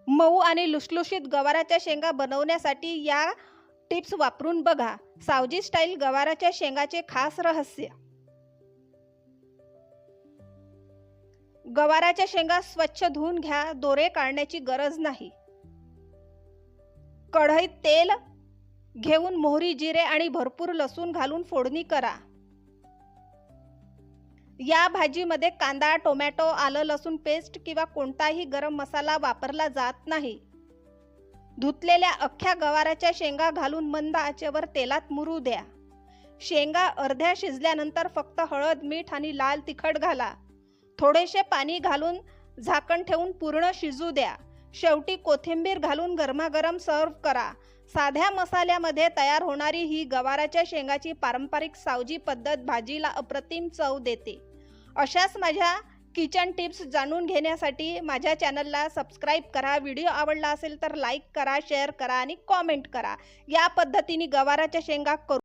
मऊ आणि लुसलुशीत गवाराच्या शेंगा बनवण्यासाठी या टिप्स वापरून बघा. सावजी स्टाईल गवाराच्या शेंगाचे खास रहस्य. गवाराच्या शेंगा स्वच्छ धुवून घ्या. दोरे काढण्याची गरज नाही. कढईत तेल घेऊन मोहरी, जिरे आणि भरपूर लसूण घालून फोडणी करा. या भाजीमध्ये कांदा, टोमॅटो, आलं लसूण पेस्ट किंवा कोणताही गरम मसाला वापरला जात नाही. धुतलेल्या अख्ख्या गवाराच्या शेंगा घालून मंद आचेवर तेलात मुरू द्या. शेंगा अर्ध्या शिजल्यानंतर फक्त हळद, मीठ आणि लाल तिखट घाला. थोडेसे पाणी घालून झाकण ठेवून पूर्ण शिजू द्या. शेवटी कोथिंबीर घालून गरमागरम सर्व्ह करा. साध्या मसाल्यामध्ये तयार होणारी ही गवाराच्या शेंगाची पारंपरिक सावजी पद्धत भाजीला अप्रतिम चव देते. अशाच माझ्या किचन टिप्स जाणून घेण्यासाठी माझ्या चॅनलला सबस्क्राईब करा. व्हिडिओ आवडला असेल तर लाईक करा, शेअर करा आणि कॉमेंट करा. या पद्धतीने गवाराच्या शेंगा करू